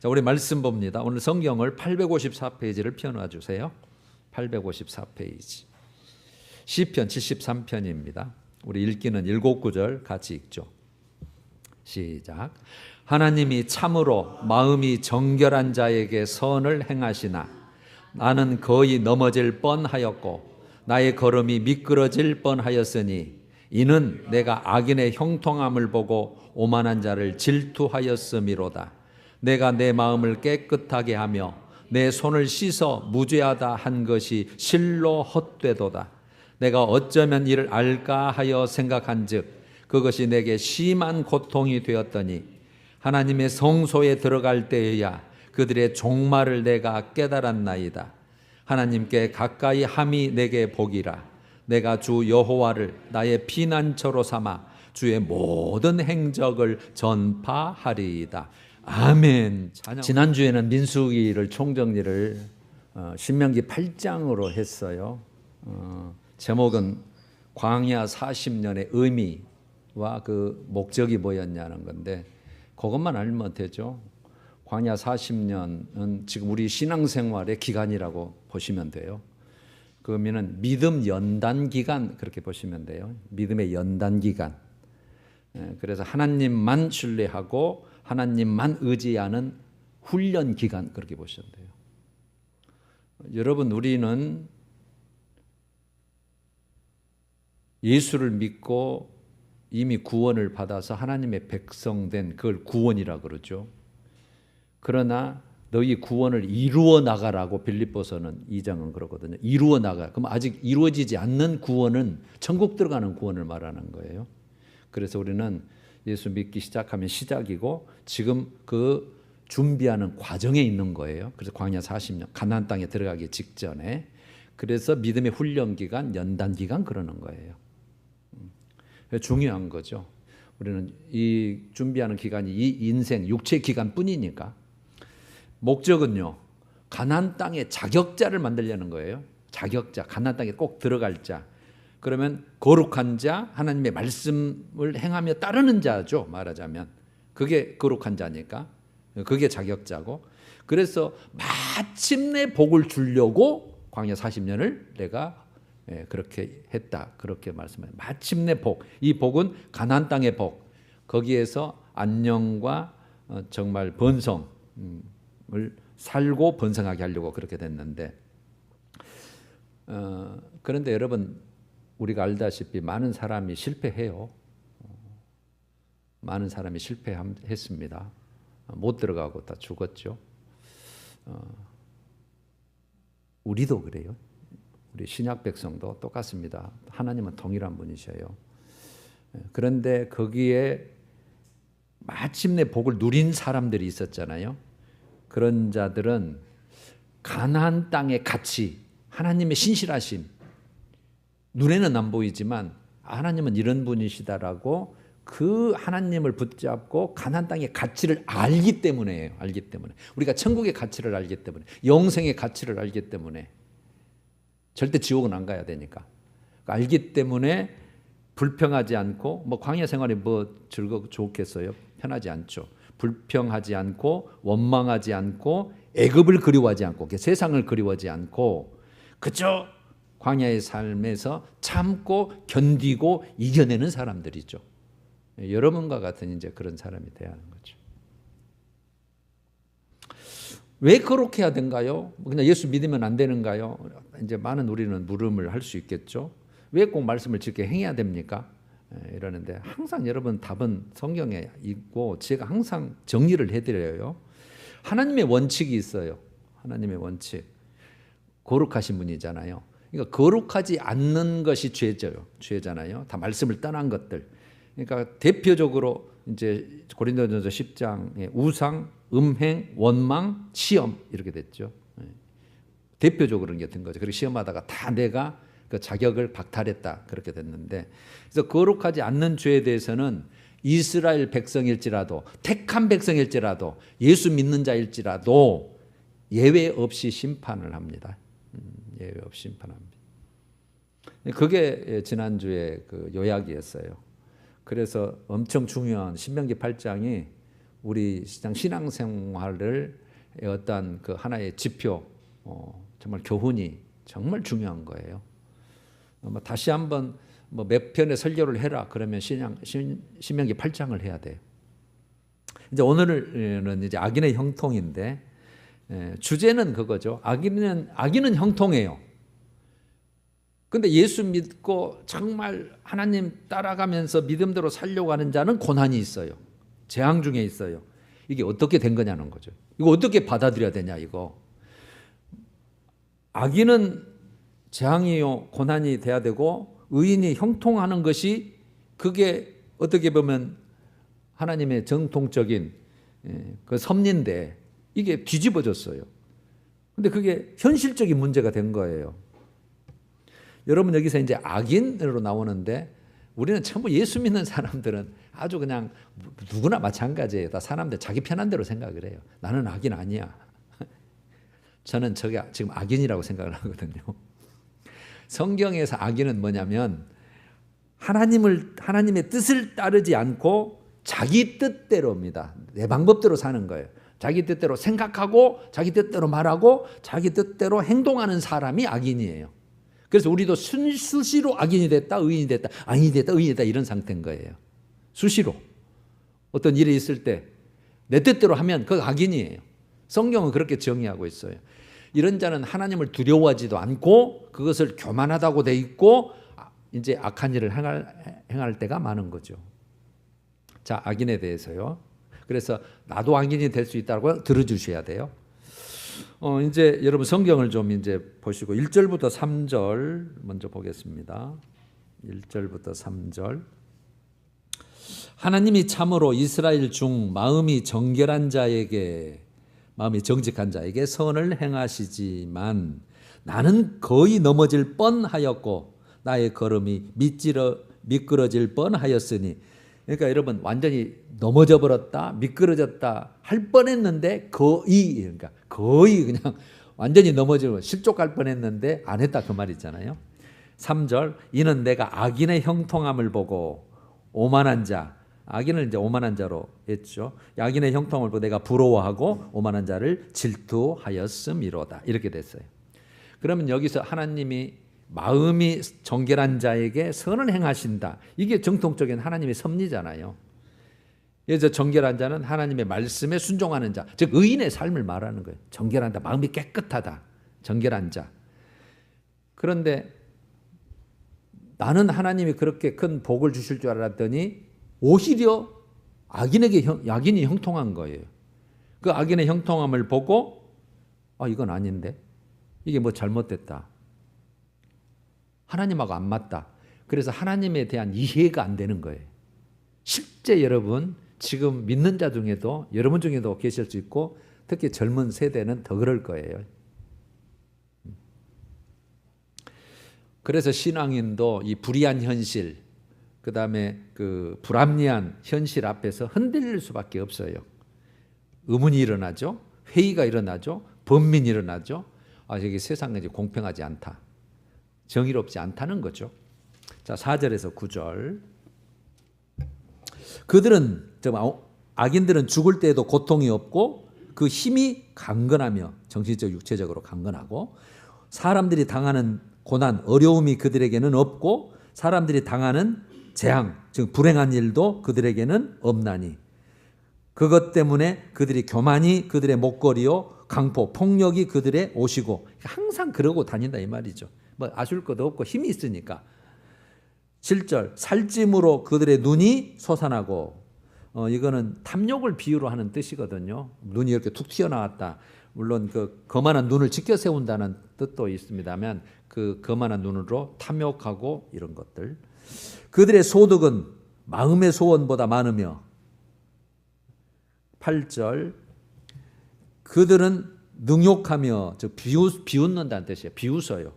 자, 우리 말씀 봅니다. 오늘 성경을 854페이지를 펴놔 주세요. 854페이지. 시편 73편입니다. 우리 읽기는 7구절 같이 읽죠. 시작. 하나님이 참으로 마음이 정결한 자에게 선을 행하시나 나는 거의 넘어질 뻔하였고 나의 걸음이 미끄러질 뻔하였으니 이는 내가 악인의 형통함을 보고 오만한 자를 질투하였음이로다. 내가 내 마음을 깨끗하게 하며 내 손을 씻어 무죄하다 한 것이 실로 헛되도다. 내가 어쩌면 이를 알까 하여 생각한즉 그것이 내게 심한 고통이 되었더니 하나님의 성소에 들어갈 때에야 그들의 종말을 내가 깨달았나이다. 하나님께 가까이 함이 내게 복이라. 내가 주 여호와를 나의 피난처로 삼아 주의 모든 행적을 전파하리이다. 아멘. 지난주에는 민수기를 총정리를 신명기 8장으로 했어요. 제목은 광야 40년의 의미와 그 목적이 뭐였냐는 건데 그것만 알면 되죠. 광야 40년은 지금 우리 신앙생활의 기간이라고 보시면 돼요. 그 의미는 믿음 연단 기간 그렇게 보시면 돼요. 믿음의 연단 기간. 그래서 하나님만 신뢰하고 하나님만 의지하는 훈련 기간 그렇게 보시면 돼요. 여러분, 우리는 예수를 믿고 이미 구원을 받아서 하나님의 백성된 그걸 구원이라 그러죠. 그러나 너희 구원을 이루어 나가라고 빌립보서는 2장은 그러거든요. 이루어 나가. 그럼 아직 이루어지지 않는 구원은 천국 들어가는 구원을 말하는 거예요. 그래서 우리는 예수 믿기 시작하면 시작이고 지금 그 준비하는 과정에 있는 거예요. 그래서 광야 40년 가나안 땅에 들어가기 직전에 그래서 믿음의 훈련 기간, 연단 기간 그러는 거예요. 중요한 거죠. 우리는 이 준비하는 기간이 이 인생 육체 기간뿐이니까 목적은요. 가나안 땅의 자격자를 만들려는 거예요. 자격자, 가나안 땅에 꼭 들어갈 자. 그러면 거룩한 자, 하나님의 말씀을 행하며 따르는 자죠. 말하자면 그게 거룩한 자니까 그게 자격자고 그래서 마침내 복을 주려고 광야 40년을 내가 그렇게 했다. 그렇게 말씀해요. 마침내 복. 이 복은 가나안 땅의 복. 거기에서 안녕과 정말 번성을 살고 번성하게 하려고 그렇게 됐는데 그런데 여러분 우리가 알다시피 많은 사람이 실패해요. 많은 사람이 실패했습니다. 못 들어가고 다 죽었죠. 우리도 그래요. 우리 신약 백성도 똑같습니다. 하나님은 동일한 분이셔요. 그런데 거기에 마침내 복을 누린 사람들이 있었잖아요. 그런 자들은 가나안 땅의 가치, 하나님의 신실하심 눈에는 안 보이지만 하나님은 이런 분이시다라고 그 하나님을 붙잡고 가나안 땅의 가치를 알기 때문에요. 알기 때문에 우리가 천국의 가치를 알기 때문에 영생의 가치를 알기 때문에 절대 지옥은 안 가야 되니까 알기 때문에 불평하지 않고 뭐 광야 생활이 뭐 좋겠어요? 편하지 않죠. 불평하지 않고 원망하지 않고 애굽을 그리워하지 않고 세상을 그리워하지 않고 그저 광야의 삶에서 참고 견디고 이겨내는 사람들이죠. 여러분과 같은 이제 그런 사람이 돼야 하는 거죠. 왜 그렇게 해야 된가요? 그냥 예수 믿으면 안 되는가요? 이제 많은 우리는 물음을 할 수 있겠죠. 왜 꼭 말씀을 지켜 행해야 됩니까? 이러는데 항상 여러분 답은 성경에 있고 제가 항상 정리를 해드려요. 하나님의 원칙이 있어요. 하나님의 원칙. 거룩하신 분이잖아요. 그러니까 거룩하지 않는 것이 죄잖아요. 다 말씀을 떠난 것들. 그러니까 대표적으로 이제 고린도전서 10장에 우상, 음행, 원망, 시험 이렇게 됐죠. 대표적으로 이게 된 거죠. 그리고 시험하다가 다 내가 그 자격을 박탈했다 그렇게 됐는데 그래서 거룩하지 않는 죄에 대해서는 이스라엘 백성일지라도 택한 백성일지라도 예수 믿는 자일지라도 예외 없이 심판을 합니다. 예외 없이 심판합니다. 그게 지난주에 그 요약이었어요. 그래서 엄청 중요한 신명기 8장이 우리 신앙생활을 어떤 그 하나의 지표, 정말 교훈이 정말 중요한 거예요. 다시 한번 몇 편의 설교를 해라 그러면 신명기 8장을 해야 돼요. 이제 오늘은 이제 악인의 형통인데 주제는 그거죠. 악인은 형통해요. 근데 예수 믿고 정말 하나님 따라가면서 믿음대로 살려고 하는 자는 고난이 있어요. 재앙 중에 있어요. 이게 어떻게 된 거냐는 거죠. 이거 어떻게 받아들여야 되냐 이거. 악인은 재앙이요 고난이 돼야 되고 의인이 형통하는 것이 그게 어떻게 보면 하나님의 정통적인 그 섭리인데 이게 뒤집어졌어요. 근데 그게 현실적인 문제가 된 거예요. 여러분 여기서 이제 악인으로 나오는데 우리는 전부 예수 믿는 사람들은 아주 그냥 누구나 마찬가지예요. 다 사람들 자기 편한 대로 생각을 해요. 나는 악인 아니야. 저는 저게 지금 악인이라고 생각을 하거든요. 성경에서 악인은 뭐냐면 하나님의 뜻을 따르지 않고 자기 뜻대로입니다. 내 방법대로 사는 거예요. 자기 뜻대로 생각하고 자기 뜻대로 말하고 자기 뜻대로 행동하는 사람이 악인이에요. 그래서 우리도 수시로 악인이 됐다, 의인이 됐다, 악인이 됐다, 의인이 됐다 이런 상태인 거예요. 수시로. 어떤 일이 있을 때 내 뜻대로 하면 그거 악인이에요. 성경은 그렇게 정의하고 있어요. 이런 자는 하나님을 두려워하지도 않고 그것을 교만하다고 돼 있고 이제 악한 일을 행할 때가 많은 거죠. 자, 악인에 대해서요. 그래서 나도 악인이 될 수 있다고 들어주셔야 돼요. 이제 여러분 성경을 좀 이제 보시고 1절부터 3절 먼저 보겠습니다. 1절부터 3절. 하나님이 참으로 이스라엘 중 마음이 정직한 자에게 선을 행하시지만 나는 거의 넘어질 뻔하였고 나의 걸음이 미끄러질 뻔하였으니. 그러니까 여러분 완전히 넘어져 버렸다, 미끄러졌다 할 뻔했는데 거의 그냥 완전히 넘어지고 실족할 뻔했는데 안 했다 그 말 있잖아요. 3절. 이는 내가 악인의 형통함을 보고 오만한 자, 악인을 이제 오만한 자로 했죠. 악인의 형통을 보고 내가 부러워하고 오만한 자를 질투하였음이로다. 이렇게 됐어요. 그러면 여기서 하나님이 마음이 정결한 자에게 선을 행하신다. 이게 정통적인 하나님의 섭리잖아요. 그래서 정결한 자는 하나님의 말씀에 순종하는 자, 즉 의인의 삶을 말하는 거예요. 정결한 자, 마음이 깨끗하다. 정결한 자. 그런데 나는 하나님이 그렇게 큰 복을 주실 줄 알았더니 오히려 악인이 형통한 거예요. 그 악인의 형통함을 보고 이건 아닌데 이게 뭐 잘못됐다. 하나님하고 안 맞다. 그래서 하나님에 대한 이해가 안 되는 거예요. 실제 여러분 지금 믿는 자 중에도 여러분 중에도 계실 수 있고 특히 젊은 세대는 더 그럴 거예요. 그래서 신앙인도 이 불의한 현실, 그 다음에 그 불합리한 현실 앞에서 흔들릴 수밖에 없어요. 의문이 일어나죠. 회의가 일어나죠. 번민이 일어나죠. 여기 세상은 이제 공평하지 않다. 정의롭지 않다는 거죠. 자, 4절에서 9절. 악인들은 죽을 때에도 고통이 없고 그 힘이 강건하며 정신적 육체적으로 강건하고 사람들이 당하는 고난 어려움이 그들에게는 없고 사람들이 당하는 재앙 즉 불행한 일도 그들에게는 없나니 그것 때문에 그들이 교만이 그들의 목걸이요 강포 폭력이 그들의 옷이고 항상 그러고 다닌다 이 말이죠. 뭐 아쉬울 것도 없고 힘이 있으니까. 7절. 살찜으로 그들의 눈이 솟아나고 이거는 탐욕을 비유로 하는 뜻이거든요. 눈이 이렇게 툭 튀어나왔다. 물론 그 거만한 눈을 지켜 세운다는 뜻도 있습니다만 그 거만한 눈으로 탐욕하고 이런 것들. 그들의 소득은 마음의 소원보다 많으며 8절. 그들은 능욕하며 즉 비웃는다는 뜻이에요. 비웃어요.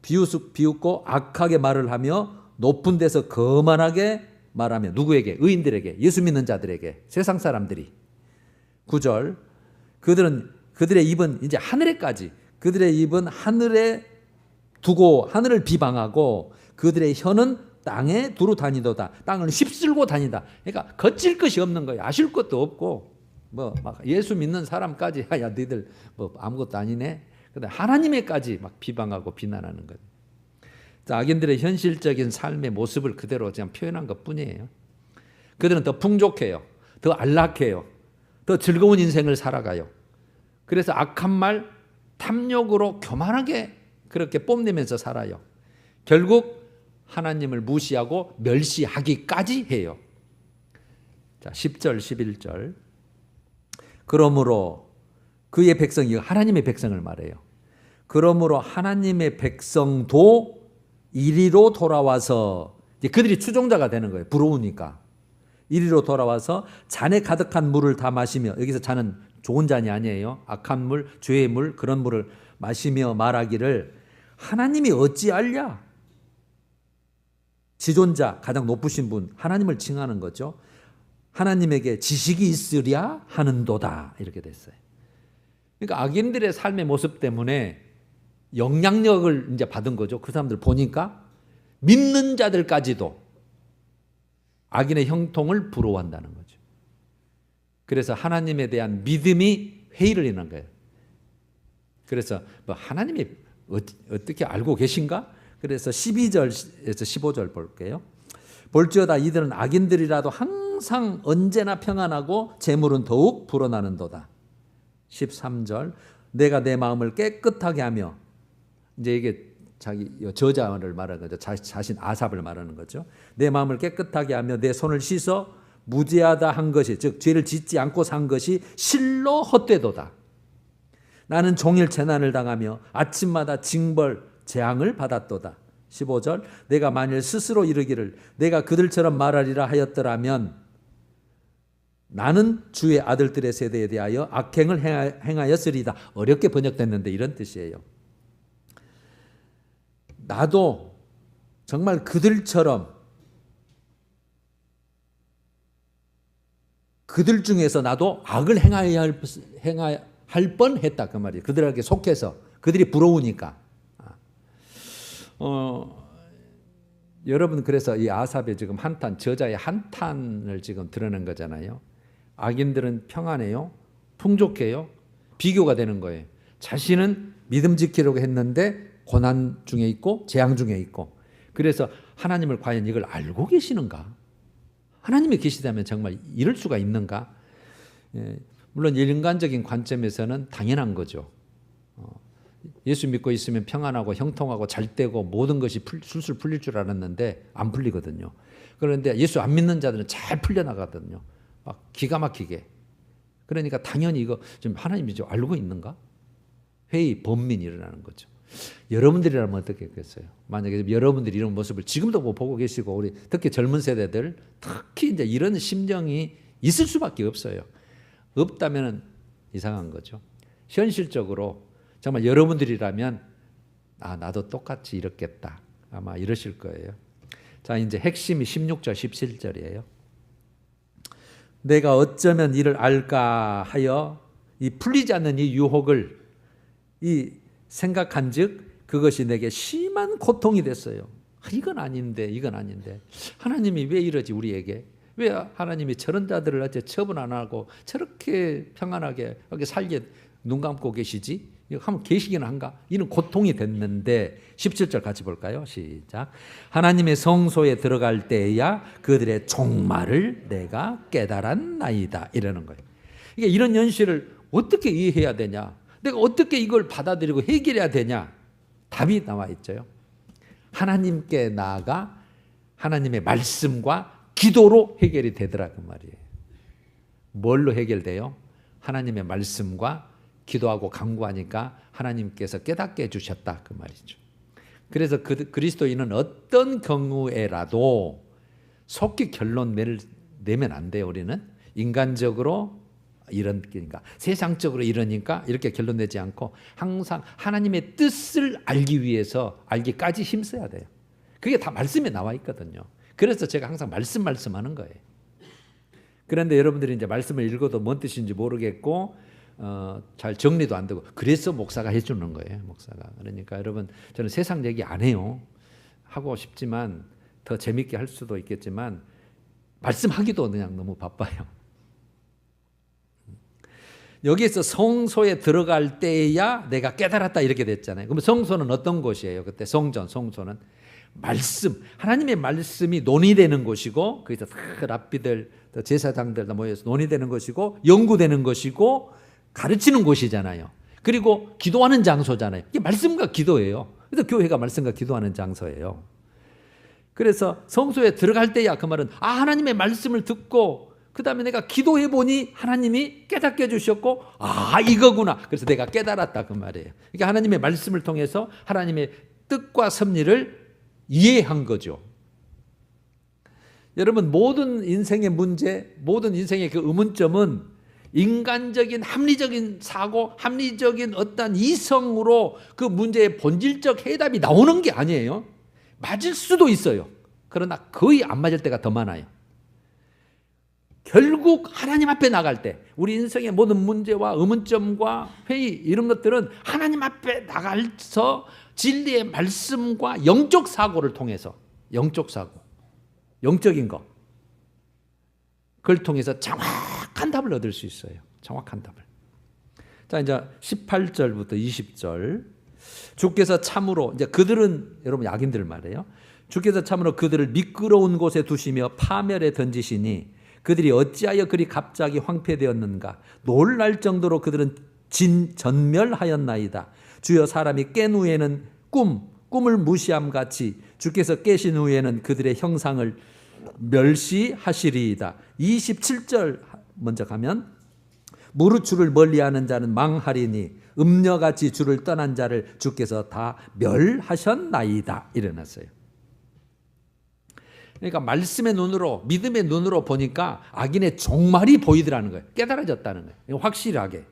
비웃고 악하게 말을 하며 높은 데서 거만하게 말하며 누구에게? 의인들에게, 예수 믿는 자들에게, 세상 사람들이. 9절. 그들의 입은 이제 하늘에까지, 그들의 입은 하늘에 두고 하늘을 비방하고 그들의 혀는 땅에 두루 다니도다. 땅을 휩쓸고 다니다. 그러니까 거칠 것이 없는 거예요. 아실 것도 없고 뭐 막 예수 믿는 사람까지 야 너희들 뭐 아무것도 아니네. 근데 하나님에까지 막 비방하고 비난하는 거예요. 악인들의 현실적인 삶의 모습을 그대로 그냥 표현한 것뿐이에요. 그들은 더 풍족해요. 더 안락해요. 더 즐거운 인생을 살아가요. 그래서 악한 말, 탐욕으로 교만하게 그렇게 뽐내면서 살아요. 결국 하나님을 무시하고 멸시하기까지 해요. 자, 10절, 11절. 그러므로 그의 백성이 하나님의 백성을 말해요. 그러므로 하나님의 백성도 이리로 돌아와서 이제 그들이 추종자가 되는 거예요. 부러우니까. 이리로 돌아와서 잔에 가득한 물을 다 마시며, 여기서 잔은 좋은 잔이 아니에요. 악한 물, 죄의 물, 그런 물을 마시며 말하기를 하나님이 어찌 알랴? 지존자, 가장 높으신 분, 하나님을 칭하는 거죠. 하나님에게 지식이 있으랴 하는도다. 이렇게 됐어요. 그러니까 악인들의 삶의 모습 때문에 영향력을 이제 받은 거죠. 그 사람들 보니까 믿는 자들까지도 악인의 형통을 부러워한다는 거죠. 그래서 하나님에 대한 믿음이 회의를 하는 거예요. 그래서 뭐 하나님이 어떻게 알고 계신가? 그래서 12절에서 15절 볼게요. 볼지어다 이들은 악인들이라도 항상 언제나 평안하고 재물은 더욱 불어나는도다. 13절 내가 내 마음을 깨끗하게 하며, 이제 이게 자기 저자를 말하는 거죠. 자신 아삽을 말하는 거죠. 내 마음을 깨끗하게 하며 내 손을 씻어 무죄하다 한 것이, 즉 죄를 짓지 않고 산 것이 실로 헛되도다. 나는 종일 재난을 당하며 아침마다 징벌 재앙을 받았도다. 15절 내가 만일 스스로 이르기를 내가 그들처럼 말하리라 하였더라면 나는 주의 아들들의 세대에 대하여 악행을 행하였으리다. 어렵게 번역됐는데 이런 뜻이에요. 나도 정말 그들처럼, 그들 중에서 나도 악을 행해야 할 뻔했다 그 말이에요. 그들에게 속해서, 그들이 부러우니까. 여러분, 그래서 이 아삽의 지금 한탄, 저자의 한탄을 지금 드러낸 거잖아요. 악인들은 평안해요, 풍족해요, 비교가 되는 거예요. 자신은 믿음 지키려고 했는데 고난 중에 있고 재앙 중에 있고. 그래서 하나님을 과연 이걸 알고 계시는가? 하나님이 계시다면 정말 이럴 수가 있는가? 물론 인간적인 관점에서는 당연한 거죠. 예수 믿고 있으면 평안하고 형통하고 잘 되고 모든 것이 술술 풀릴 줄 알았는데 안 풀리거든요. 그런데 예수 안 믿는 자들은 잘 풀려나가거든요. 막 기가 막히게. 그러니까 당연히 이거 좀 하나님이 좀 알고 있는가? 회의, 번민이 일어나는 거죠. 여러분들이라면 어떻게 했겠어요? 만약에 여러분들이 이런 모습을 지금도 뭐 보고 계시고, 우리 특히 젊은 세대들 특히 이제 이런 심정이 있을 수밖에 없어요. 없다면 이상한 거죠. 현실적으로 정말 여러분들이라면 나도 똑같이 이렇겠다. 아마 이러실 거예요. 자, 이제 핵심이 16절, 17절이에요. 내가 어쩌면 이를 알까 하여 이 풀리지 않는 이 유혹을 생각한즉 그것이 내게 심한 고통이 됐어요. 이건 아닌데, 이건 아닌데. 하나님이 왜 이러지 우리에게? 왜 하나님이 저런 자들을 어째 처분 안 하고 저렇게 평안하게 이렇게 살게 눈 감고 계시지? 한번 계시긴 한가? 이는 고통이 됐는데 17절 같이 볼까요? 시작. 하나님의 성소에 들어갈 때야 그들의 종말을 내가 깨달았나이다. 이러는 거예요. 이게 이런 현실을 어떻게 이해해야 되냐? 내가 어떻게 이걸 받아들이고 해결해야 되냐? 답이 나와 있죠. 하나님께 나아가 하나님의 말씀과 기도로 해결이 되더라 그 말이에요. 뭘로 해결돼요? 하나님의 말씀과 기도하고 간구하니까 하나님께서 깨닫게 해주셨다 그 말이죠. 그래서 그리스도인은 어떤 경우에라도 속기 결론 내면 안 돼요. 우리는 인간적으로 그러니까 세상적으로 이러니까 이렇게 결론 내지 않고 항상 하나님의 뜻을 알기 위해서 알기까지 힘써야 돼요. 그게 다 말씀에 나와 있거든요. 그래서 제가 항상 말씀하는 거예요. 그런데 여러분들이 이제 말씀을 읽어도 뭔 뜻인지 모르겠고 잘 정리도 안 되고, 그래서 목사가 해주는 거예요. 목사가. 그러니까 여러분, 저는 세상 얘기 안 해요. 하고 싶지만 더 재밌게 할 수도 있겠지만 말씀하기도 그냥 너무 바빠요. 여기에서 성소에 들어갈 때야 내가 깨달았다 이렇게 됐잖아요. 그럼 성소는 어떤 곳이에요? 그때 성소는 말씀, 하나님의 말씀이 논의되는 곳이고 거기서 랍비들, 제사장들 다 모여서 논의되는 것이고 연구되는 것이고 가르치는 곳이잖아요. 그리고 기도하는 장소잖아요. 이게 말씀과 기도예요. 그래서 교회가 말씀과 기도하는 장소예요. 그래서 성소에 들어갈 때야 그 말은 하나님의 말씀을 듣고 그 다음에 내가 기도해 보니 하나님이 깨닫게 해주셨고 이거구나. 그래서 내가 깨달았다 그 말이에요. 그러니까 하나님의 말씀을 통해서 하나님의 뜻과 섭리를 이해한 거죠. 여러분 모든 인생의 문제, 모든 인생의 그 의문점은 인간적인 합리적인 사고, 합리적인 어떤 이성으로 그 문제의 본질적 해답이 나오는 게 아니에요. 맞을 수도 있어요. 그러나 거의 안 맞을 때가 더 많아요. 결국 하나님 앞에 나갈 때 우리 인생의 모든 문제와 의문점과 회의 이런 것들은 하나님 앞에 나가서 진리의 말씀과 영적 사고를 통해서 영적 사고, 영적인 것 그걸 통해서 정확한 답을 얻을 수 있어요. 정확한 답을. 자, 이제 18절부터 20절 주께서 참으로 이제 그들은 여러분 악인들 말이에요. 주께서 참으로 그들을 미끄러운 곳에 두시며 파멸에 던지시니 그들이 어찌하여 그리 갑자기 황폐되었는가. 놀랄 정도로 그들은 전멸하였나이다. 주여 사람이 깬 후에는 꿈을 무시함 같이 주께서 깨신 후에는 그들의 형상을 멸시하시리이다. 27절 먼저 가면 무릇 주를 멀리하는 자는 망하리니 음녀같이 주를 떠난 자를 주께서 다 멸하셨나이다. 이래놨어요. 그러니까 말씀의 눈으로 믿음의 눈으로 보니까 악인의 종말이 보이더라는 거예요. 깨달아졌다는 거예요. 확실하게.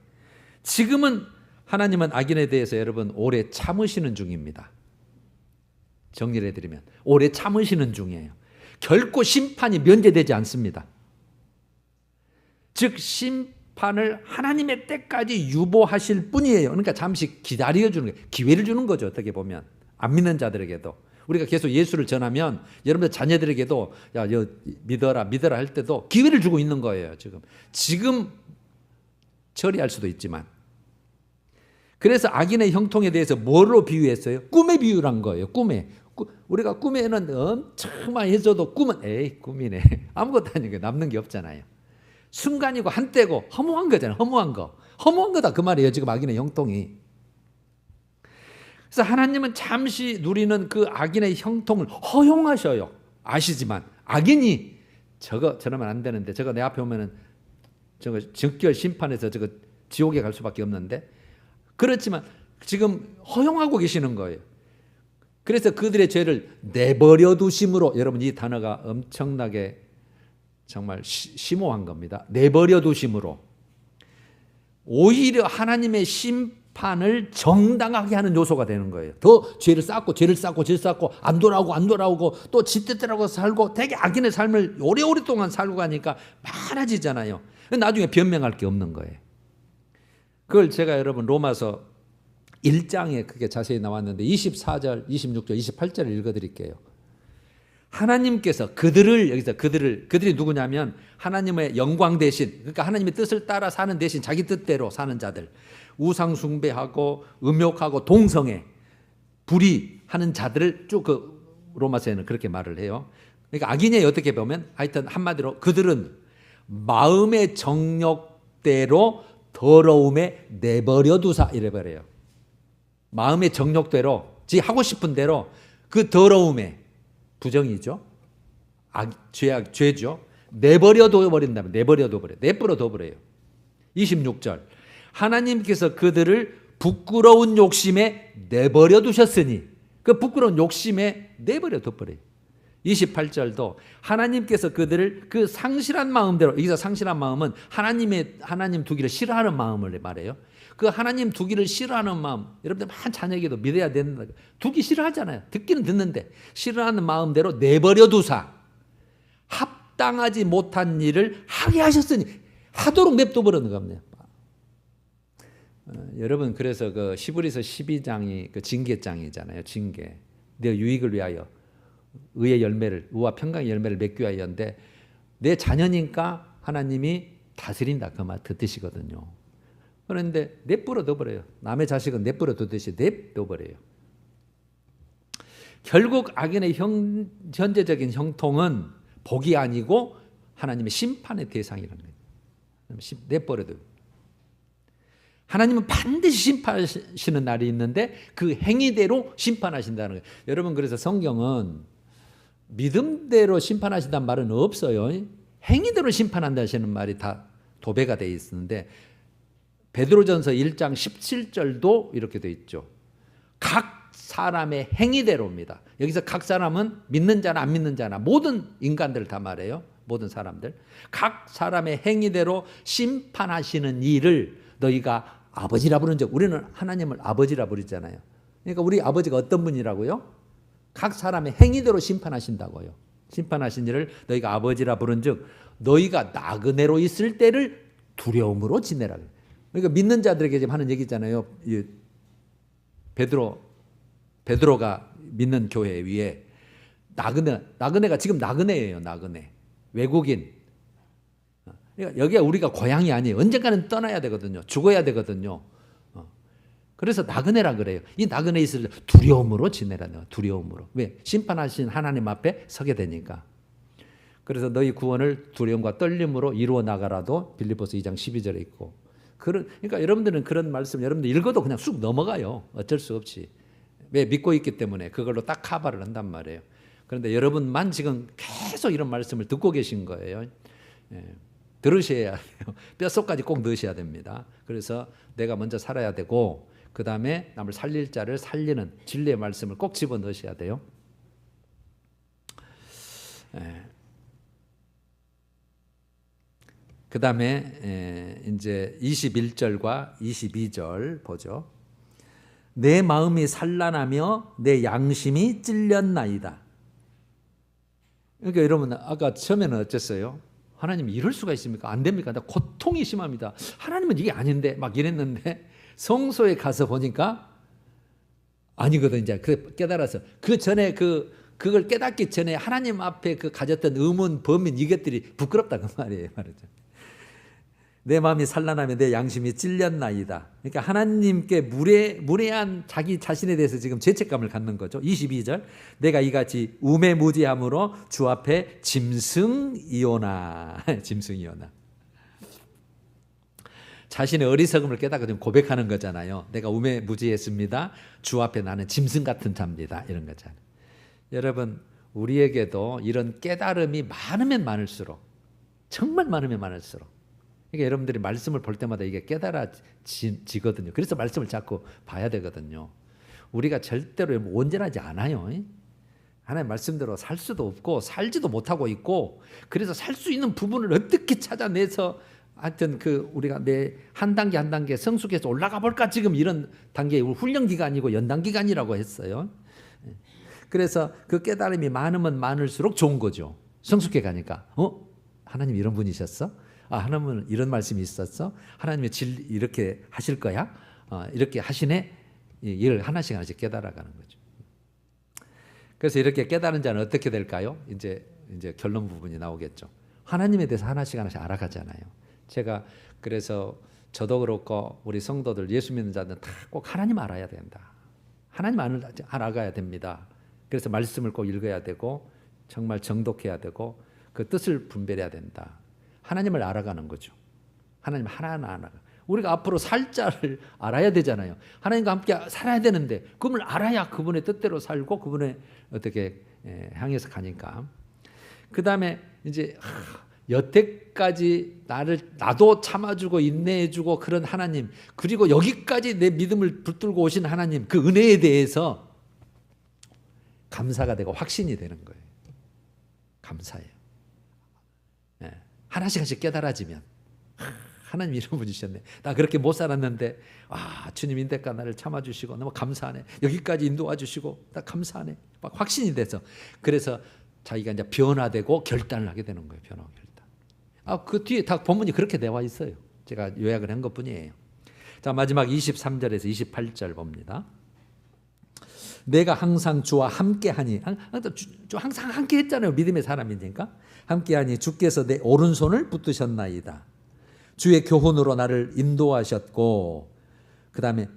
지금은 하나님은 악인에 대해서 여러분 오래 참으시는 중입니다. 정리를 해드리면 오래 참으시는 중이에요. 결코 심판이 면제되지 않습니다. 즉 심판을 하나님의 때까지 유보하실 뿐이에요. 그러니까 잠시 기다려주는 거예요. 기회를 주는 거죠. 어떻게 보면 안 믿는 자들에게도. 우리가 계속 예수를 전하면 여러분들 자녀들에게도 야, 믿어라 할 때도 기회를 주고 있는 거예요. 지금 처리할 수도 있지만. 그래서 악인의 형통에 대해서 뭐로 비유했어요? 꿈에 비유한 거예요. 꿈에. 우리가 꿈에는 엄청 많이 해줘도 꿈은 꿈이네. 아무것도 아니고 남는 게 없잖아요. 순간이고 한때고 허무한 거잖아요. 허무한 거다 그 말이에요. 지금 악인의 형통이. 그래서 하나님은 잠시 누리는 그 악인의 형통을 허용하셔요. 아시지만 악인이 저러면 안 되는데 저거 내 앞에 오면은 저거 즉결 심판에서 저거 지옥에 갈 수밖에 없는데 그렇지만 지금 허용하고 계시는 거예요. 그래서 그들의 죄를 내버려 두심으로 여러분 이 단어가 엄청나게 정말 심오한 겁니다. 내버려 두심으로 오히려 하나님의 심판을 정당하게 하는 요소가 되는 거예요. 더 죄를 쌓고 안 돌아오고 또 지 뜻대로 살고 되게 악인의 삶을 오래오랫동안 살고 가니까 많아지잖아요. 나중에 변명할 게 없는 거예요. 그걸 제가 여러분 로마서 1장에 그게 자세히 나왔는데 24절, 26절, 28절을 읽어드릴게요. 하나님께서 그들이 누구냐면 하나님의 영광 대신, 그러니까 하나님의 뜻을 따라 사는 대신 자기 뜻대로 사는 자들, 우상 숭배하고 음욕하고 동성애, 불의하는 자들을 쭉 로마서에는 그렇게 말을 해요. 그러니까 악인이 어떻게 보면 하여튼 한마디로 그들은 마음의 정욕대로 더러움에 내버려 두사 이래버려요. 마음의 정욕대로 지 하고 싶은 대로 그 더러움에 부정이죠. 죄죠. 내버려 둬버린다면 내버려 둬버려요. 26절 하나님께서 그들을 부끄러운 욕심에 내버려 두셨으니 그 부끄러운 욕심에 내버려 둬버려요. 28절도 하나님께서 그들을 그 상실한 마음대로, 여기서 상실한 마음은 하나님 두기를 싫어하는 마음을 말해요. 그 하나님 두기를 싫어하는 마음, 여러분들 많은 자녀에게도 믿어야 된다. 두기 싫어하잖아요. 듣기는 듣는데 싫어하는 마음대로 내버려 두사 합당하지 못한 일을 하게 하셨으니 하도록 냅둬버리는 겁니다. 여러분 그래서 그 히브리서 12장이 그 징계장이잖아요. 징계. 내 유익을 위하여 의의 열매를, 의와 평강의 열매를 맺기 위하여인데 내 자녀니까 하나님이 다스린다 그 말 뜻이거든요. 그런데 내버려 둬버려요. 남의 자식은 내버려 두듯이 내버려요. 결국 악인의 현재적인 형통은 복이 아니고 하나님의 심판의 대상이라는 거예요. 내버려 둬요. 하나님은 반드시 심판하시는 날이 있는데 그 행위대로 심판하신다는 거예요. 여러분, 그래서 성경은 믿음대로 심판하신다는 말은 없어요. 행위대로 심판한다 하시는 말이 다 도배가 되어 있는데 베드로전서 1장 17절도 이렇게 되어 있죠. 각 사람의 행위대로입니다. 여기서 각 사람은 믿는 자나 안 믿는 자나 모든 인간들 다 말해요. 모든 사람들. 각 사람의 행위대로 심판하시는 일을 너희가 아버지라 부른 적, 우리는 하나님을 아버지라 부르잖아요. 그러니까 우리 아버지가 어떤 분이라고요? 각 사람의 행위대로 심판하신다고요. 심판하신 일을 너희가 아버지라 부른 즉 너희가 나그네로 있을 때를 두려움으로 지내라. 그러니까 믿는 자들에게 지금 하는 얘기잖아요. 베드로가 믿는 교회 위에 나그네가 지금 나그네예요. 나그네. 외국인. 그러니까 여기가 우리가 고향이 아니에요. 언젠가는 떠나야 되거든요. 죽어야 되거든요. 그래서 나그네라 그래요. 이 나그네 있을 때 두려움으로 지내라네요. 두려움으로. 왜? 심판하신 하나님 앞에 서게 되니까. 그래서 너희 구원을 두려움과 떨림으로 이루어 나가라도 빌립보서 2장 12절에 있고. 그러니까 여러분들은 그런 말씀 여러분들 읽어도 그냥 쑥 넘어가요. 어쩔 수 없이. 왜? 믿고 있기 때문에 그걸로 딱 커버를 한단 말이에요. 그런데 여러분만 지금 계속 이런 말씀을 듣고 계신 거예요. 들으셔야 해요. 뼛속까지 꼭 넣으셔야 됩니다. 그래서 내가 먼저 살아야 되고 그 다음에 남을 살릴 자를 살리는 진리의 말씀을 꼭 집어넣으셔야 돼요. 그 다음에 이제 21절과 22절 보죠. 내 마음이 산란하며 내 양심이 찔렸나이다. 그러니까 여러분 아까 처음에는 어땠어요? 하나님 이럴 수가 있습니까? 안 됩니까? 나 고통이 심합니다. 하나님은 이게 아닌데 막 이랬는데 성소에 가서 보니까 아니거든. 이제 그 깨달아서 그 전에 그걸 깨닫기 전에 하나님 앞에 그 가졌던 의문, 범인 이것들이 부끄럽다 그 말이에요. 말이죠. 내 마음이 산란하며 내 양심이 찔렸나이다. 그러니까 하나님께 무례한 자기 자신에 대해서 지금 죄책감을 갖는 거죠. 22절 내가 이같이 우매무지함으로 주 앞에 짐승이오나. 짐승이오나. 자신의 어리석음을 깨닫고 지금 고백하는 거잖아요. 내가 우매무지했습니다. 주 앞에 나는 짐승 같은 자입니다. 이런 거잖아요. 여러분 우리에게도 이런 깨달음이 많으면 많을수록 정말 많으면 많을수록 그러니까 여러분들이 말씀을 볼 때마다 이게 깨달아지거든요. 그래서 말씀을 자꾸 봐야 되거든요. 우리가 절대로 온전하지 않아요. 하나님 말씀대로 살 수도 없고 살지도 못하고 있고 그래서 살 수 있는 부분을 어떻게 찾아내서 하여튼 우리가 내 한 단계 한 단계 성숙해서 올라가 볼까 지금 이런 단계에 훈련 기간이고 연단 기간이라고 했어요. 그래서 그 깨달음이 많으면 많을수록 좋은 거죠. 성숙해 가니까 하나님 이런 분이셨어? 하나님은 이런 말씀이 있었어? 하나님이 이렇게 하실 거야? 이렇게 하시네? 이걸 하나씩 하나씩 깨달아가는 거죠. 그래서 이렇게 깨달은 자는 어떻게 될까요? 이제 결론 부분이 나오겠죠. 하나님에 대해서 하나씩 하나씩 알아가잖아요. 제가 그래서 저도 그렇고 우리 성도들 예수 믿는 자들은 다 꼭 하나님 알아야 된다. 하나님 알아가야 됩니다. 그래서 말씀을 꼭 읽어야 되고 정말 정독해야 되고 그 뜻을 분별해야 된다. 하나님을 알아가는 거죠. 하나님 하나하나 알아가. 우리가 앞으로 살 자를 알아야 되잖아요. 하나님과 함께 살아야 되는데 그분을 알아야 그분의 뜻대로 살고 그분의 어떻게 향해서 가니까. 그 다음에 이제 여태까지 나도 참아주고 인내해주고 그런 하나님 그리고 여기까지 내 믿음을 붙들고 오신 하나님 그 은혜에 대해서 감사가 되고 확신이 되는 거예요. 감사해요. 하나씩 깨달아지면 하나님 이런 분이셨네. 나 그렇게 못 살았는데 주님 인대가 나를 참아주시고 너무 감사하네. 여기까지 인도와 주시고 나 감사하네. 막 확신이 돼서 그래서 자기가 이제 변화되고 결단을 하게 되는 거예요. 변화와 결단. 그 뒤에 다 본문이 그렇게 되어 있어요. 제가 요약을 한 것뿐이에요. 자 마지막 23절에서 28절 봅니다. 내가 항상 주와 함께하니, 항상 함께했잖아요. 믿음의 사람이니까. 함께하니 주께서 내 오른손을 붙드셨나이다. 주의 교훈으로 나를 인도하셨고, 그 다음에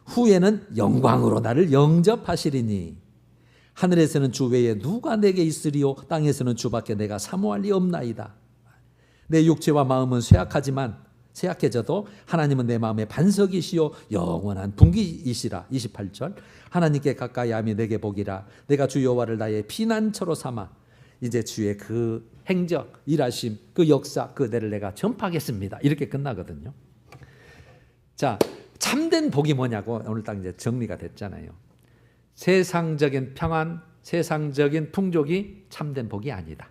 후에는 영광으로 나를 영접하시리니 하늘에서는 주 외에 누가 내게 있으리요 땅에서는 주밖에 내가 사모할 리 없나이다. 내 육체와 마음은 쇠약해져도 하나님은 내 마음의 반석이시요 영원한 분기이시라. 28절 하나님께 가까이 함이 내게 복이라. 내가 주 여호와를 나의 피난처로 삼아 이제 주의 그 행적, 일하심, 그 역사, 그대를 내가 전파하겠습니다. 이렇게 끝나거든요. 자, 참된 복이 뭐냐고 오늘 딱 이제 정리가 됐잖아요. 세상적인 평안, 세상적인 풍족이 참된 복이 아니다.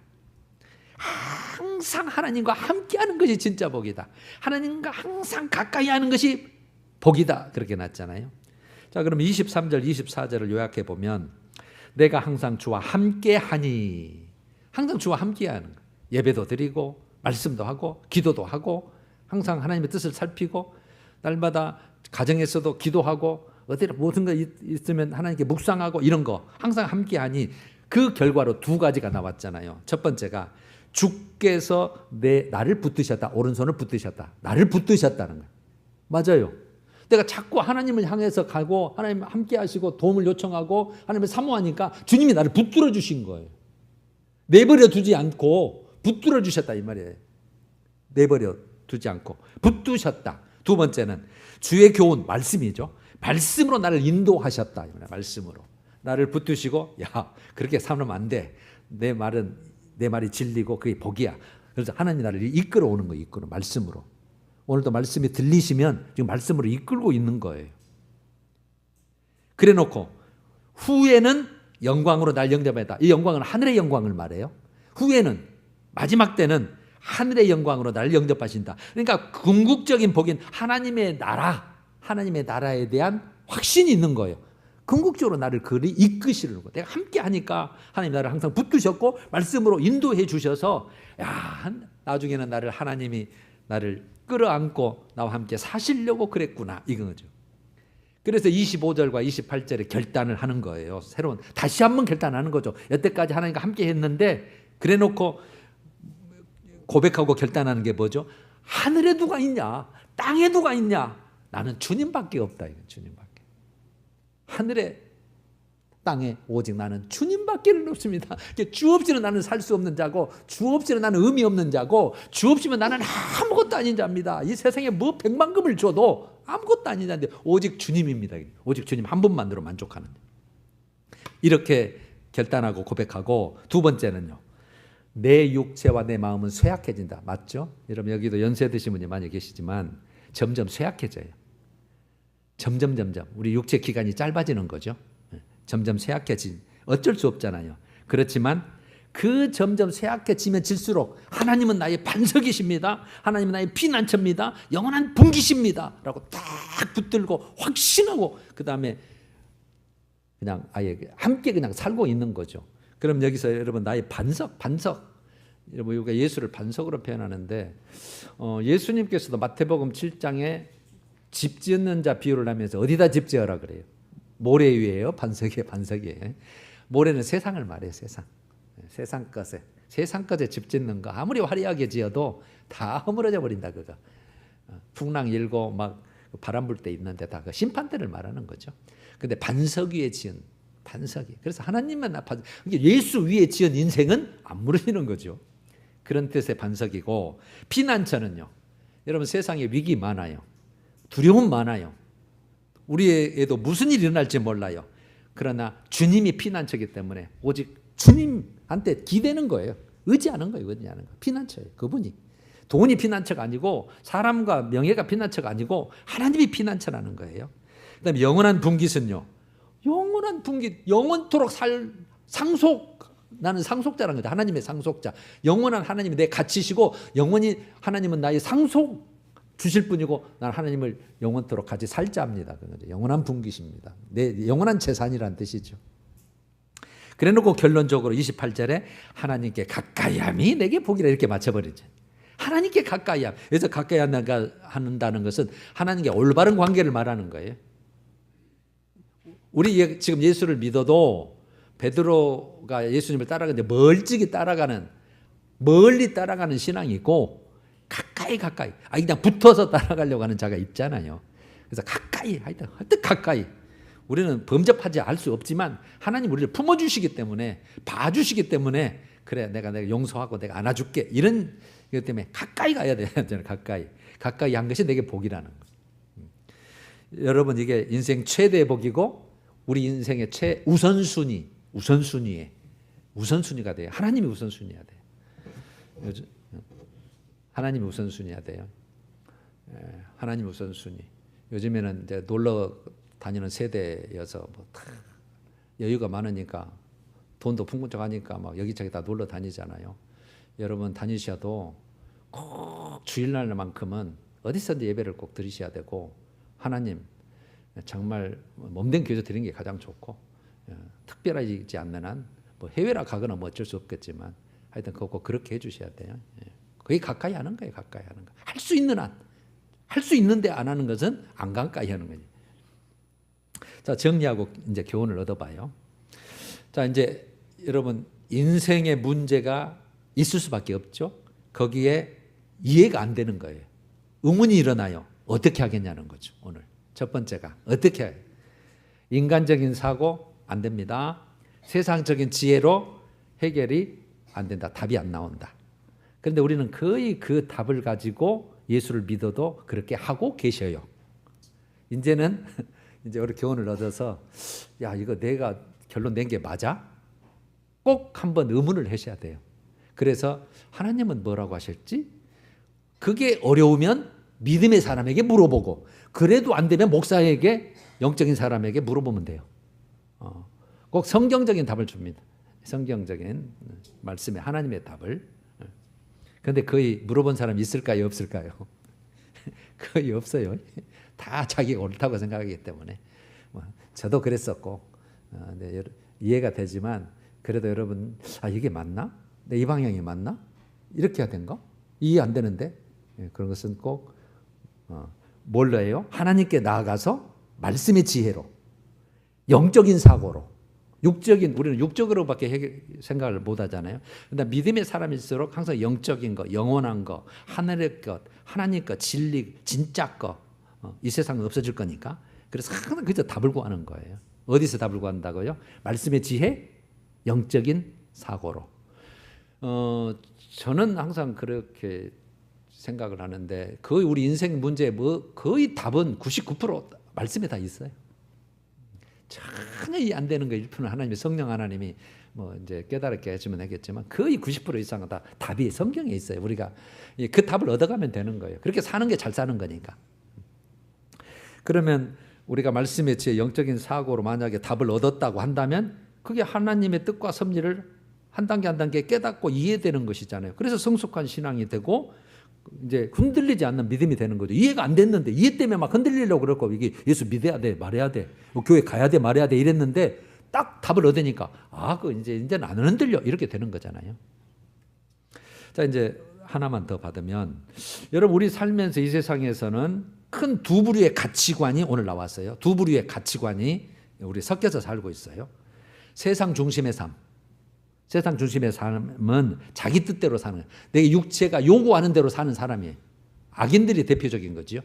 항상 하나님과 함께하는 것이 진짜 복이다. 하나님과 항상 가까이 하는 것이 복이다. 그렇게 놨잖아요. 자, 그럼 23절, 24절을 요약해 보면 내가 항상 주와 함께하니, 항상 주와 함께하는 거. 예배도 드리고 말씀도 하고 기도도 하고 항상 하나님의 뜻을 살피고 날마다 가정에서도 기도하고 어디 모든 거 있으면 하나님께 묵상하고 이런 거 항상 함께하니 그 결과로 두 가지가 나왔잖아요. 첫 번째가 주께서 나를 붙드셨다. 오른손을 붙드셨다. 나를 붙드셨다는 거예요. 맞아요. 내가 자꾸 하나님을 향해서 가고 하나님 함께 하시고 도움을 요청하고 하나님을 사모하니까 주님이 나를 붙들어 주신 거예요. 내버려 두지 않고 붙들어 주셨다 이 말이에요. 내버려 두지 않고 붙드셨다. 두 번째는 주의 교훈, 말씀이죠. 말씀으로 나를 인도하셨다. 말씀으로 나를 붙드시고 야 그렇게 살면 안 돼. 내 말이 진리고 그게 복이야. 그래서 하나님 나를 이끌어 오는 거예요. 이끌어 말씀으로. 오늘도 말씀이 들리시면 지금 말씀으로 이끌고 있는 거예요. 그래 놓고 후에는 영광으로 날 영접했다. 이 영광은 하늘의 영광을 말해요. 후에는 마지막 때는 하늘의 영광으로 날 영접하신다. 그러니까 궁극적인 복인 하나님의 나라에 대한 확신이 있는 거예요. 궁극적으로 나를 그리 이끄시려고. 내가 함께 하니까 하나님 나를 항상 붙드셨고 말씀으로 인도해 주셔서 야 나중에는 하나님이 나를 끌어안고 나와 함께 사시려고 그랬구나 이거죠. 그래서 25절과 28절에 결단을 하는 거예요. 새로운 다시 한번 결단하는 거죠. 여태까지 하나님과 함께 했는데 그래 놓고 고백하고 결단하는 게 뭐죠? 하늘에 누가 있냐? 땅에 누가 있냐? 나는 주님밖에 없다. 이거 주님밖에. 하늘에 땅에 오직 나는 주님밖에는 없습니다. 주 없이는 나는 살 수 없는 자고 주 없이는 나는 의미 없는 자고 주 없이면 나는 아무것도 아닌 자입니다. 이 세상에 뭐 백만금을 줘도 아무것도 아닌 자인데 오직 주님입니다. 오직 주님 한 분만으로 만족하는. 이렇게 결단하고 고백하고 두 번째는요. 내 육체와 내 마음은 쇠약해진다. 맞죠? 여러분 여기도 연세 드신 분이 많이 계시지만 점점 쇠약해져요. 점점 우리 육체 기간이 짧아지는 거죠. 점점 쇠약해진 어쩔 수 없잖아요. 그렇지만 그 점점 쇠약해지면 질수록 하나님은 나의 반석이십니다. 하나님은 나의 피난처입니다. 영원한 분기십니다. 라고 딱 붙들고 확신하고 그 다음에 그냥 아예 함께 그냥 살고 있는 거죠. 그럼 여기서 여러분 나의 반석 여러분 우리가 예수를 반석으로 표현하는데 예수님께서도 마태복음 7장에 집 짓는 자 비유를 하면서 어디다 집 지어라 그래요? 모래 위에요? 반석이에요? 모래는 세상을 말해요. 세상 것에 집 짓는 거 아무리 화려하게 지어도 다 허물어져 버린다 그거. 풍랑 일고 막 바람 불 때 있는데 다 그 심판대를 말하는 거죠. 근데 반석 위에 지은 반석이. 그래서 하나님만 예수 위에 지은 인생은 안 무너지는 거죠. 그런 뜻의 반석이고 피난처는요. 여러분 세상에 위기 많아요. 두려움 많아요. 우리에도 무슨 일이 일어날지 몰라요. 그러나 주님이 피난처이기 때문에 오직 주님한테 기대는 거예요. 의지하는 거예요. 피난처예요. 그분이. 돈이 피난처가 아니고 사람과 명예가 피난처가 아니고 하나님이 피난처라는 거예요. 그다음에 영원한 분깃은요. 영원한 분깃, 영원토록 나는 상속자라는 거죠. 하나님의 상속자. 영원한 하나님이 내 가치시고 영원히 하나님은 나의 상속 주실 분이고 나는 하나님을 영원토록 같이 살자입니다. 영원한 분깃입니다. 내 영원한 재산이라는 뜻이죠. 그래놓고 결론적으로 28절에 하나님께 가까이함이 내게 복이라 이렇게 맞춰버리죠. 하나님께 가까이함. 그래서 가까이 한다는 것은 하나님께 올바른 관계를 말하는 거예요. 우리 지금 예수를 믿어도 베드로가 예수님을 따라가는데 멀리 따라가는 신앙이 있고 가까이 그냥 붙어서 따라가려고 하는 자가 있잖아요. 그래서 하여튼 가까이. 우리는 범접하지 알 수 없지만 하나님 우리를 품어주시기 때문에 봐주시기 때문에 그래 내가 용서하고 내가 안아줄게 이런 것 때문에 가까이 가야 돼요. 가까이 한 것이 내게 복이라는 거예요. 여러분 이게 인생 최대의 복이고 우리 인생의 우선순위가 돼요. 하나님이 우선순위야 돼요. 하나님이 우선순위야 돼요. 하나님 우선순위. 요즘에는 이제 놀러 다니는 세대여서 여유가 많으니까 돈도 풍부하니까 막 여기저기 다 놀러 다니잖아요. 여러분 다니셔도 꼭 주일날만큼은 어디서든지 예배를 꼭 드리셔야 되고 하나님 정말 몸된 교제 드리는 게 가장 좋고 특별하지 않는 한 뭐 해외라 가거나 뭐 어쩔 수 없겠지만 하여튼 그거 꼭 그렇게 해주셔야 돼요. 그게 가까이 하는 거예요. 할 수 있는 한. 할 수 있는데 안 하는 것은 안 가까이 하는 거지. 자, 정리하고 이제 교훈을 얻어봐요. 자, 이제 여러분 인생의 문제가 있을 수밖에 없죠. 거기에 이해가 안 되는 거예요. 의문이 일어나요. 어떻게 하겠냐는 거죠. 오늘 첫 번째가 어떻게 해요? 인간적인 사고 안 됩니다. 세상적인 지혜로 해결이 안 된다. 답이 안 나온다. 그런데 우리는 거의 그 답을 가지고 예수를 믿어도 그렇게 하고 계셔요. 이제는 이제 우리 교훈을 얻어서 야 이거 내가 결론 낸 게 맞아? 꼭 한번 의문을 하셔야 돼요. 그래서 하나님은 뭐라고 하실지 그게 어려우면 믿음의 사람에게 물어보고 그래도 안 되면 목사에게 영적인 사람에게 물어보면 돼요. 꼭 성경적인 답을 줍니다. 성경적인 말씀에 하나님의 답을. 그런데 거의 물어본 사람이 있을까요? 없을까요? 거의 없어요. 다 자기가 옳다고 생각하기 때문에. 저도 그랬었고 네, 이해가 되지만 그래도 여러분 이게 맞나? 이 방향이 맞나? 이렇게 해야 된가? 이해 안 되는데 그런 것은 꼭 뭘로 해요? 하나님께 나아가서 말씀의 지혜로 영적인 사고로 우리는 육적으로밖에 생각을 못 하잖아요. 그런데 믿음의 사람일수록 항상 영적인 거, 영원한 거, 하늘의 것, 하나님 것, 진리, 진짜 것, 이 세상은 없어질 거니까. 그래서 항상 그저 답을 구하는 거예요. 어디서 답을 구한다고요? 말씀의 지혜, 영적인 사고로. 저는 항상 그렇게 생각을 하는데 거의 우리 인생 문제의 거의 답은 99% 말씀에 다 있어요. 전혀 이해 안 되는 거 1%는 하나님의 성령 하나님이 뭐 이제 깨달게 해주면 하겠지만 거의 90% 이상은 다 답이 성경에 있어요. 우리가 그 답을 얻어가면 되는 거예요. 그렇게 사는 게 잘 사는 거니까. 그러면 우리가 말씀의 지혜 영적인 사고로 만약에 답을 얻었다고 한다면 그게 하나님의 뜻과 섭리를 한 단계 한 단계 깨닫고 이해되는 것이잖아요. 그래서 성숙한 신앙이 되고 이제 흔들리지 않는 믿음이 되는 거죠. 이해가 안 됐는데 이해 때문에 막 흔들리려고 그러고 이게 예수 믿어야 돼 말해야 돼 교회 가야 돼 말해야 돼 이랬는데 딱 답을 얻으니까 그 이제는 안 흔들려 이렇게 되는 거잖아요. 자 이제 하나만 더 받으면 여러분 우리 살면서 이 세상에서는 큰 두 부류의 가치관이 오늘 나왔어요. 두 부류의 가치관이 우리 섞여서 살고 있어요. 세상 중심의 삶. 세상 중심의 삶은 자기 뜻대로 사는 거예요. 내 육체가 요구하는 대로 사는 사람이에요. 악인들이 대표적인 거죠.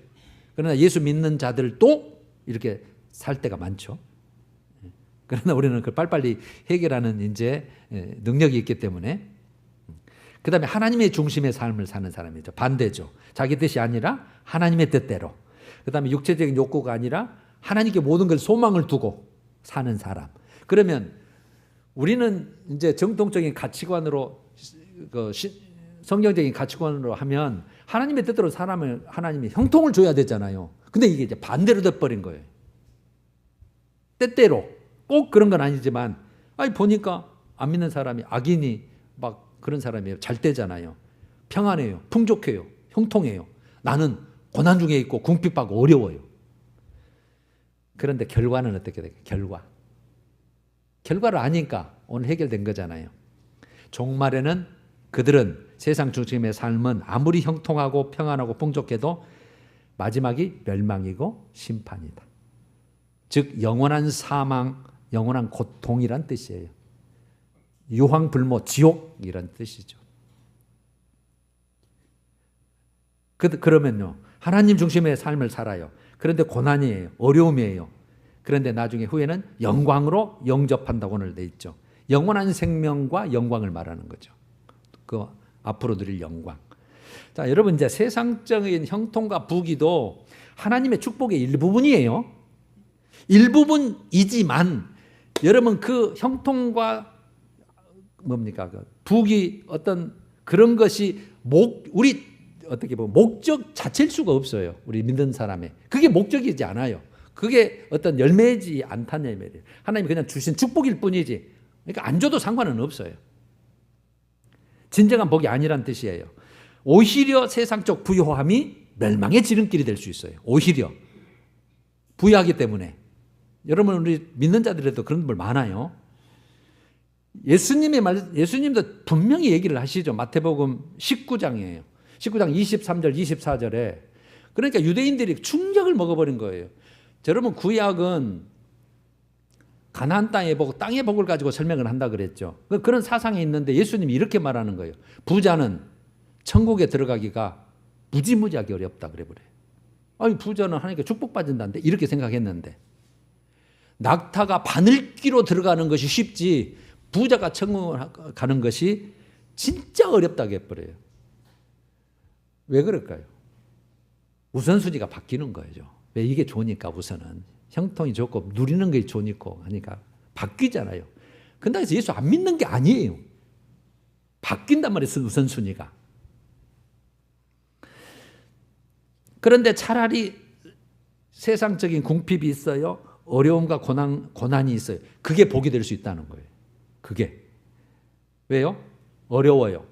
그러나 예수 믿는 자들도 이렇게 살 때가 많죠. 그러나 우리는 그걸 빨리빨리 해결하는 이제 능력이 있기 때문에 그 다음에 하나님의 중심의 삶을 사는 사람이죠. 반대죠. 자기 뜻이 아니라 하나님의 뜻대로. 그 다음에 육체적인 욕구가 아니라 하나님께 모든 걸 소망을 두고 사는 사람. 그러면 우리는 이제 정통적인 가치관으로 성경적인 가치관으로 하면 하나님의 뜻대로 사람을 하나님이 형통을 줘야 되잖아요. 근데 이게 이제 반대로 돼버린 거예요. 때때로 꼭 그런 건 아니지만 보니까 안 믿는 사람이 악인이 막 그런 사람이에요. 잘 되잖아요. 평안해요. 풍족해요. 형통해요. 나는 고난 중에 있고 궁핍받고 어려워요. 그런데 결과는 어떻게 될까요? 결과를 아니까 오늘 해결된 거잖아요. 종말에는 그들은 세상 중심의 삶은 아무리 형통하고 평안하고 풍족해도 마지막이 멸망이고 심판이다. 즉 영원한 사망, 영원한 고통이란 뜻이에요. 유황불모, 지옥이란 뜻이죠. 그러면요, 하나님 중심의 삶을 살아요. 그런데 고난이에요. 어려움이에요. 그런데 나중에 후에는 영광으로 영접한다고 오늘 돼 있죠. 영원한 생명과 영광을 말하는 거죠. 그 앞으로 누릴 영광. 자, 여러분, 이제 세상적인 형통과 부귀도 하나님의 축복의 일부분이에요. 일부분이지만 여러분, 그 형통과 뭡니까? 그 부귀, 어떤 그런 것이 우리 어떻게 보면 목적 자체일 수가 없어요. 우리 믿는 사람의. 그게 목적이지 않아요. 그게 어떤 열매지 않다는 말이에요. 하나님이 그냥 주신 축복일 뿐이지. 그러니까 안 줘도 상관은 없어요. 진정한 복이 아니란 뜻이에요. 오히려 세상적 부유함이 멸망의 지름길이 될 수 있어요. 오히려 부유하기 때문에. 여러분, 우리 믿는 자들에도 그런 분 많아요. 예수님도 분명히 얘기를 하시죠. 마태복음 19장이에요. 19장 23절 24절에. 그러니까 유대인들이 충격을 먹어버린 거예요. 여러분, 구약은 가나안 땅의 복, 땅의 복을 가지고 설명을 한다 그랬죠. 그런 사상이 있는데 예수님이 이렇게 말하는 거예요. 부자는 천국에 들어가기가 무지무지하게 어렵다 그래버려요. 아니, 부자는 하나님께 축복받는다는데 이렇게 생각했는데, 낙타가 바늘귀로 들어가는 것이 쉽지 부자가 천국을 가는 것이 진짜 어렵다고 해버려요. 왜 그럴까요? 우선순위가 바뀌는 거죠. 왜? 이게 좋으니까. 우선은 형통이 좋고 누리는 게 좋고 하니까 바뀌잖아요. 근데 그래서 예수 안 믿는 게 아니에요. 바뀐단 말이에요, 우선순위가. 그런데 차라리 세상적인 궁핍이 있어요. 어려움과 고난이 있어요. 그게 복이 될 수 있다는 거예요. 그게. 왜요? 어려워요.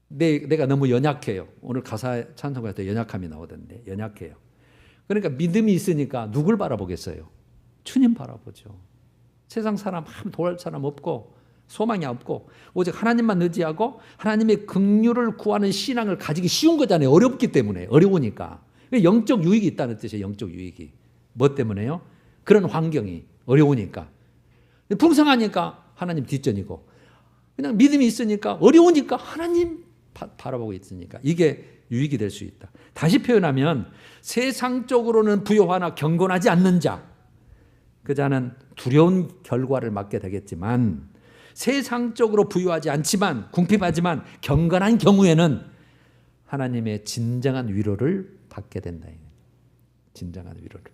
내가 너무 연약해요. 오늘 가사 찬송할 때 연약함이 나오던데, 연약해요. 그러니까 믿음이 있으니까 누굴 바라보겠어요? 주님 바라보죠. 세상 사람 한 도울 사람 없고 소망이 없고 오직 하나님만 의지하고 하나님의 긍휼을 구하는 신앙을 가지기 쉬운 거잖아요. 어렵기 때문에. 어려우니까. 영적 유익이 있다는 뜻이에요. 영적 유익이. 뭐 때문에요? 그런 환경이 어려우니까. 풍성하니까 하나님 뒷전이고, 그냥 믿음이 있으니까, 어려우니까 하나님 바라보고 있으니까 이게 유익이 될 수 있다. 다시 표현하면 세상적으로는 부요하나 경건하지 않는 자, 그 자는 두려운 결과를 맞게 되겠지만, 세상적으로 부유하지 않지만 궁핍하지만 경건한 경우에는 하나님의 진정한 위로를 받게 된다. 진정한 위로를.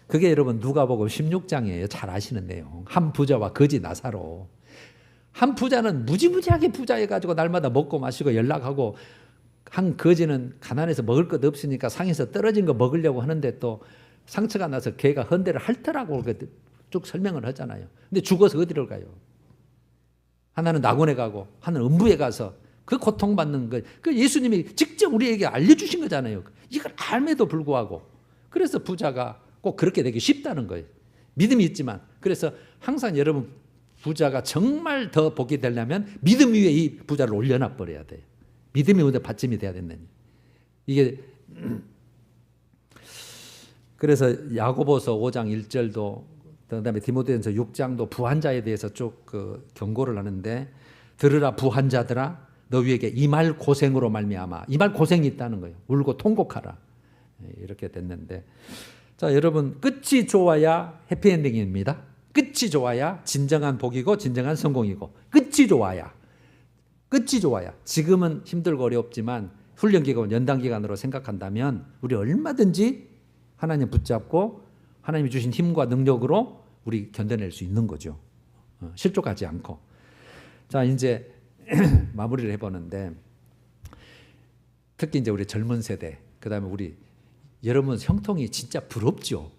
그게 여러분 누가복음 16장이에요. 잘 아시는 내용. 한 부자와 거지 나사로. 한 부자는 무지무지하게 부자해가지고 날마다 먹고 마시고 연락하고, 한 거지는 가난해서 먹을 것 없으니까 상에서 떨어진 거 먹으려고 하는데 또 상처가 나서 걔가 헌대를 핥더라고 쭉 설명을 하잖아요. 근데 죽어서 어디로 가요? 하나는 낙원에 가고 하나는 음부에 가서 그 고통받는 거, 그 예수님이 직접 우리에게 알려주신 거잖아요. 이걸 알매도 불구하고. 그래서 부자가 꼭 그렇게 되기 쉽다는 거예요. 믿음이 있지만. 그래서 항상 여러분, 부자가 정말 더 복이 되려면 믿음 위에 이 부자를 올려놔 버려야 돼요. 믿음이 어디 받침이 돼야 된다니. 이게 그래서 야고보서 5장 1절도 그다음에 디모데전서 6장도 부한자에 대해서 쭉 경고를 하는데, 들으라 부한 자들아, 너 위에게 이 말 고생으로 말미암아. 이 말 고생이 있다는 거예요. 울고 통곡하라. 이렇게 됐는데, 자 여러분, 끝이 좋아야 해피엔딩입니다. 끝이 좋아야 진정한 복이고 진정한 성공이고, 끝이 좋아야. 지금은 힘들고 어렵지만 훈련기간, 연단기간으로 생각한다면 우리 얼마든지 하나님 붙잡고 하나님이 주신 힘과 능력으로 우리 견뎌낼 수 있는 거죠. 실족하지 않고. 자, 이제 마무리를 해보는데, 특히 이제 우리 젊은 세대, 그 다음에 우리 여러분 형통이 진짜 부럽죠.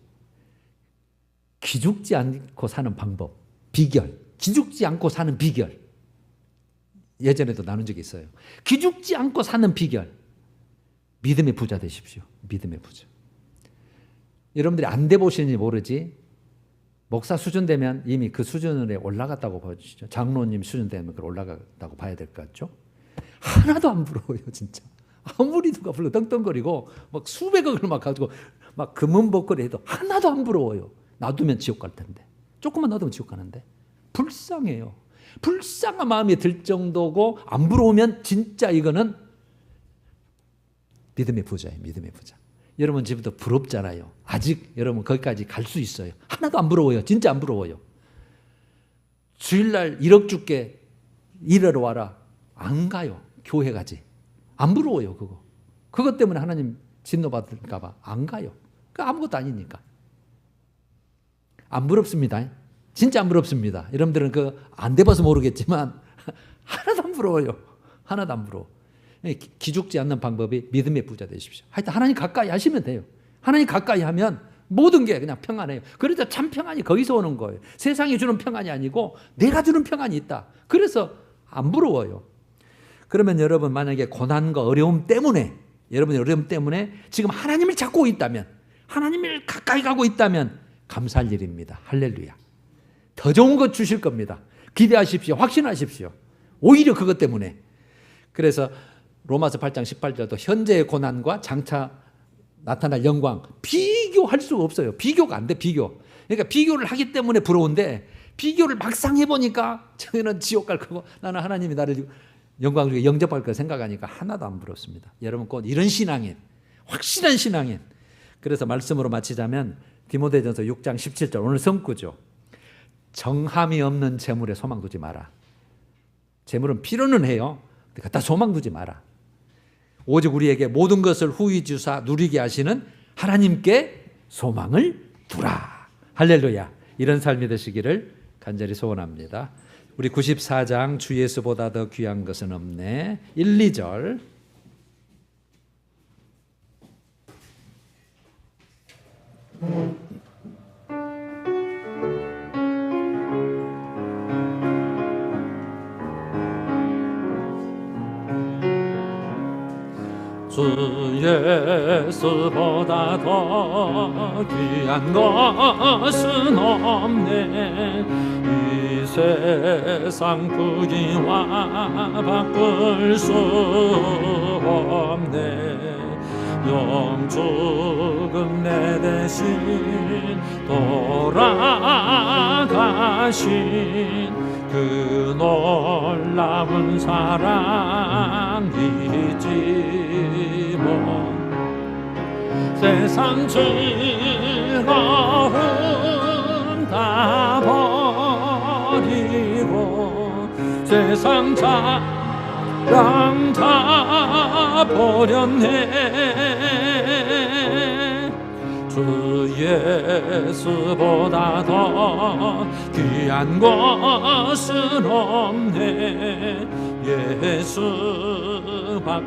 기죽지 않고 사는 방법, 비결. 기죽지 않고 사는 비결. 예전에도 나눈 적이 있어요. 기죽지 않고 사는 비결. 믿음의 부자 되십시오. 믿음의 부자. 여러분들이 안 돼 보시는지 모르지, 목사 수준 되면 이미 그 수준에 올라갔다고 봐주시죠. 장로님 수준 되면 올라갔다고 봐야 될 것 같죠. 하나도 안 부러워요. 진짜 아무리 누가 불러 떵떵거리고 막 수백억을 막 가지고 막 금은복걸이 해도 하나도 안 부러워요. 놔두면 지옥 갈 텐데. 조금만 놔두면 지옥 가는데. 불쌍해요. 불쌍한 마음이 들 정도고 안 부러우면 진짜 이거는 믿음의 부자예요. 믿음의 부자. 여러분 지금부터 부럽잖아요. 아직 여러분 거기까지 갈 수 있어요. 하나도 안 부러워요. 진짜 안 부러워요. 주일날 1억 줄게 일하러 와라. 안 가요. 교회 가지. 안 부러워요. 그것 때문에 하나님 진노 받을까 봐 안 가요. 그 아무것도 아니니까. 안 부럽습니다. 진짜 안 부럽습니다. 여러분들은 안 돼봐서 모르겠지만 하나도 안 부러워요. 하나도 안 부러워. 기죽지 않는 방법이 믿음의 부자 되십시오. 하여튼 하나님 가까이 하시면 돼요. 하나님 가까이 하면 모든 게 그냥 평안해요. 그래서 참 평안이 거기서 오는 거예요. 세상이 주는 평안이 아니고 내가 주는 평안이 있다. 그래서 안 부러워요. 그러면 여러분 만약에 고난과 어려움 때문에 여러분의 어려움 때문에 지금 하나님을 찾고 있다면 하나님을 가까이 가고 있다면 감사할 일입니다. 할렐루야. 더 좋은 것 주실 겁니다. 기대하십시오. 확신하십시오. 오히려 그것 때문에. 그래서 로마서 8장 18절도 현재의 고난과 장차 나타날 영광 비교할 수가 없어요. 비교가 안 돼. 비교. 그러니까 비교를 하기 때문에 부러운데 비교를 막상 해보니까 저는 지옥 갈 거고 나는 하나님이 나를 영광을 영접할 거 생각하니까 하나도 안 부럽습니다. 여러분 꼭 이런 신앙인, 확실한 신앙인. 그래서 말씀으로 마치자면 디모데전서 6장 17절 오늘 성구죠. 정함이 없는 재물에 소망 두지 마라. 재물은 필요는 해요. 갖다 소망 두지 마라. 오직 우리에게 모든 것을 후히 주사 누리게 하시는 하나님께 소망을 두라. 할렐루야. 이런 삶이 되시기를 간절히 소원합니다. 우리 94장 주 예수보다 더 귀한 것은 없네. 1, 2절. 주 예수보다 더 귀한 것은 없네. 이 세상 부귀와 바꿀 수 없네. 영죽은 내 대신 돌아가신 그 놀라운 사랑이지 뭐. 세상 즐거움 다 버리고 세상 자랑 다 버렸네. 주 예수보다 더 귀한 것은 없네. 예수밖에는